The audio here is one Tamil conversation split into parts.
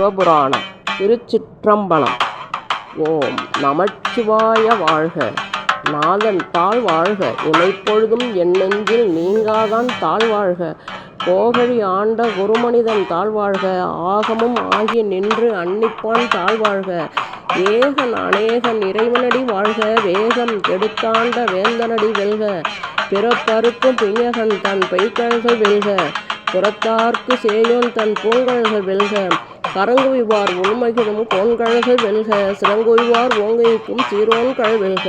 சிவபுராணம். திருச்சிற்றம்பலம். ஓம் நமச்சிவாய வாழ்க. நாதன் தாழ் வாழ்க. இமைப்பொழுதும் என் நெஞ்சில் நீங்காதான் தாழ்வாழ்க. கோகழி ஆண்ட குருமனிதன் தாழ்வாழ்க. ஆகமும் ஆகி நின்று அன்னிப்பான் தாழ்வாழ்க. ஏகன் அநேகன் இறைவனடி வாழ்க. வேகம் கெடுத்தாண்ட வேந்தனடி வெல்க. பிறப்பறுக்கும் பிஞகன் தன் பெய்கழல்கள் வெல்க. புறத்தார்க்கு சேயோன் தன் பூங்கழல்கள் வெல்க. கரங்குவிவார் உள்மகிழும் கோன்கழல்கள் வெல்க. சிறங்குவிவார் ஓங்கைக்கும் சீரோன் கழல் வெல்க.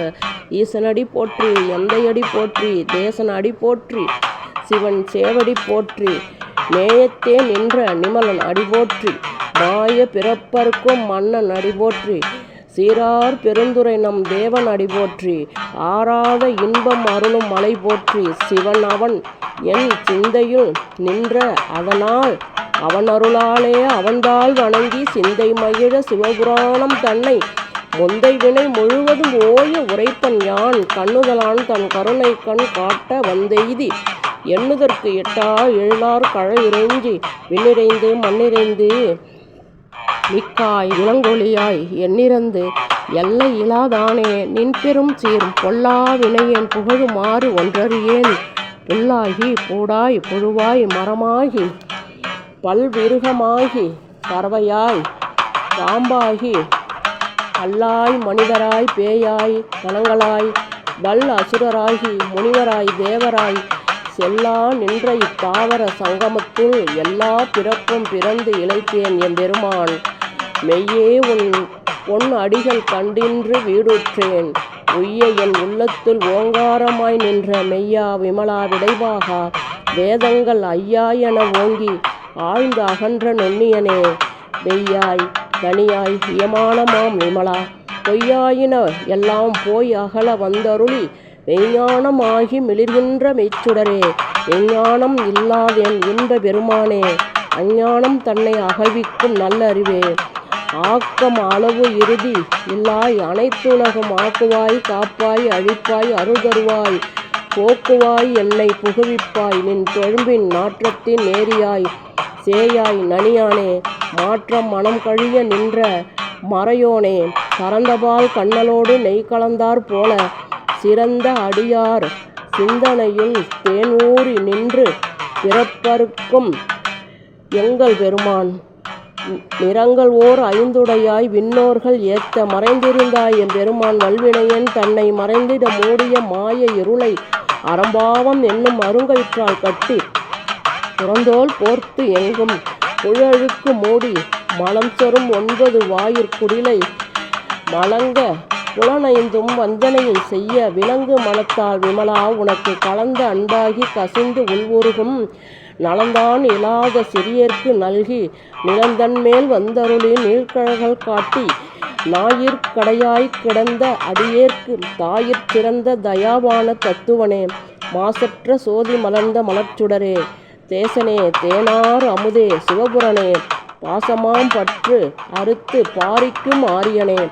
ஈசனடி போற்றி எந்தையடி போற்றி தேசன் அடி போற்றி சிவன் சேவடி போற்றி நேயத்தே நின்ற நிமலன் அடி போற்றி மாய பிறப்பருக்கும் மன்னன் அடி போற்றி சீரார் பெருந்துரை நம் தேவன் அடி போற்றி ஆராத இன்பம் அருளும் மலை போற்றி சிவன் அவன் என் சிந்தையுள் நின்ற அதனால் அவன் அருளாலே அவன்தாள் வணங்கி சிந்தை மகிழ சிவபுராணம் தன்னை முந்தை வினை முழுவதும் ஓய உரைப்பன் யான் கண்ணுதலான் தன் கருணை கண் காட்ட வந்தெய்தி எண்ணுதற்கு எட்டா எழிலார் கழல் இறைஞ்சி விண்ணிறைந்து மண்ணிறைந்து மிக்காய் விலங்கொழியாய் எண்ணிறந்து எல்லை இலாதானே நின் பெரும் சீரும் பொல்லா வினையேன் புகழுமாறு ஒன்றறியேன் புல்லாகி பூடாய் புழுவாய் மரமாகி பல்விருகமாகி பறவையாய் பாம்பாகி கல்லாய் மனிதராய் பேயாய் கணங்களாய் வல் அசுரராகி முனிவராய் தேவராய் செல்லா நின்ற இத்தாவர சங்கமத்துள் எல்லா பிறப்பும் பிறந்து இளைத்தேன் எம்பெருமான் மெய்யே உன் பொன் அடிகள் கண்டின்று வீடுற்றேன் உய்ய என் உள்ளத்துள் ஓங்காரமாய் நின்ற மெய்யா விமலா விடைவாகா வேதங்கள் ஐயா என ஓங்கி ஆழ்ந்த அகன்ற நுண்ணியனே மெய்யாய் தனியாய் இயமானமாம் விமலா பொய்யாயின எல்லாம் போய் அகல வந்தருளி மெய்ஞானமாகி மிளிர்கின்ற மெய்ச்சுடரே எஞ்ஞானம் இல்லாதேன் இன்ப பெருமானே அஞ்ஞானம் தன்னை அகழ்விக்கும் நல்ல அறிவே ஆக்கம் அளவு இறுதி இல்லாய் அனைத்துலகம் ஆக்குவாய் காப்பாய் அழிப்பாய் அருள்தருவாய் போக்குவாய் என்னை புகுவிப்பாய் நின் தொழும்பின் நாற்றத்தின் நேரியாய் சேயாய் நனியானே மாற்றம் மனம் கழிய நின்ற மறையோனே கறந்தபால் கண்ணலோடு நெய் கலந்தார் போல சிறந்த அடியார் சிந்தனையில் தேனூறி நின்று பிறப்பறுக்கும் எங்கள் பெருமான் நிறங்கள் ஓர் ஐந்துடையாய் விண்ணோர்கள் ஏத்த மறைந்திருந்தாய் என் பெருமான் வல்வினையன் தன்னை மறைந்திட மூடிய மாய இருளை அறம்பாவம் என்னும் அருங்கயிற்றால் கட்டி புறந்தோல் போர்த்து எங்கும் புழழுக்கு மூடி மலம் சொரும் 9 வாயிற்குடிலை மலங்க புலனைந்தும் வஞ்சனையை செய்ய விலங்கு மனத்தால் விமலா உனக்கு கலந்த அன்பாகி கசிந்து உள்வுருகும் நலந்தான் இல்லாத சிறியர்க்கு நல்கி நிலந்தன்மேல் வந்தருளி நீழ்கழல்கள் காட்டி ஞாயிற்கடையாய் கிடந்த அடியேற்கு தாயிற் சிறந்த தயாவான தத்துவனே மாசற்ற சோதி மலர்ந்த மலர்ச்சுடரே தேசனே தேனார் அமுதே சிவபுரனே பாசமாம் பற்று அறுத்து பாரிக்கும் ஆரியனே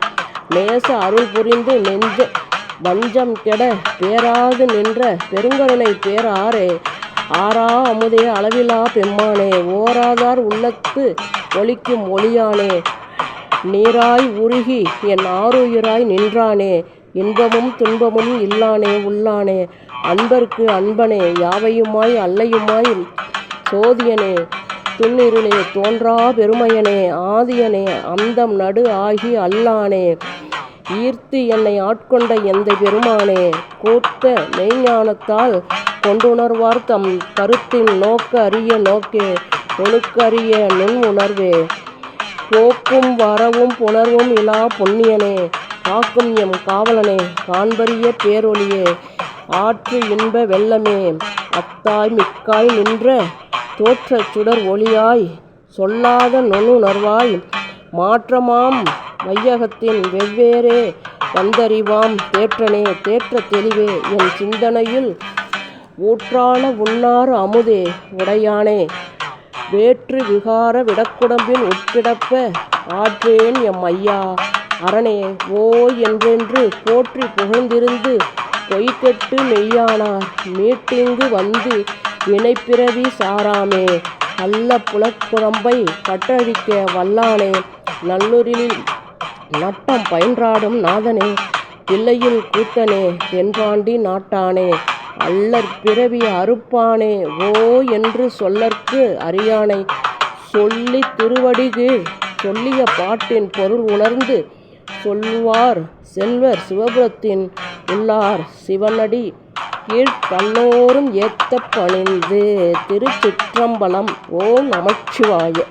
நேச அருள் புரிந்து நெஞ்ச வஞ்சம் கெட பேராது நின்ற பெருங்கருணை பேராரே ஆரா அமுதே அளவிலா பெம்மானே ஓராதார் உள்ளத்து ஒலிக்கும் ஒளியானே நீராய் உருகி என் ஆருயிராய் நின்றானே இன்பமும் துன்பமும் இல்லானே உள்ளானே அன்பர்க்கு அன்பனே யாவையுமாய் அல்லையுமாய் சோதியனே துன்னிருளே தோன்றா பெருமையனே ஆதியனே அந்தம் நடு ஆகி அல்லானே ஈர்த்து என்னை ஆட்கொண்ட எந்த பெருமானே கூர்த்த மெய்ஞானத்தால் கொண்டுணர்வார் தம் கருத்தின் நோக்க அறிய நோக்கே ஒழுக்கறிய நுண் உணர்வே போக்கும் வரவும் புணர்வும் இலா புண்ணியனே காக்கும் எம் காவலனே காண்பரிய பேரொளியே ஆற்று இன்ப வெள்ளமே அத்தாய் மிக்காய் நின்ற தோற்ற சுடர் ஒளியாய் சொல்லாத நுண்ணுணர்வாய் மாற்றமாம் வையகத்தின் வெவ்வேறே வந்தறிவாம் தேற்றனே தேற்ற தெளிவே என் சிந்தனையில் ஊற்றான உன்னார் அமுதே உடையானே வேற்று விகார விடக்குடம்பின் உட்கிடப்ப ஆற்றேன் எம் ஐயா அரணே ஓ என்றென்று போற்றி புகழ்ந்திருந்து பொய்கெட்டு மெய்யானார் மீட்டிங்கு வந்து வினைப்பிறவி சாராமே கள்ள புலக்குழம்பை கட்டழிக்க வல்லானே, நல்லூரில் நட்டம் பயின்றாடும் நாதனே, தில்லையில் கூத்தனே, தென்பாண்டி நாட்டானே, அல்லற் பிறவி அறுப்பானே, ஓ என்று சொல்லற்கு அறியானை, சொல்லித் திருவடிகீழ் சொல்லிய பாட்டின் பொருள் உணர்ந்து சொல்வார் செல்வர் சிவபுரத்தின் உள்ளார் சிவனடி கீழ் பல்லோரும் ஏத்தப் பணிந்து. திருச்சிற்றம்பலம். ஓம் நமச்சிவாய.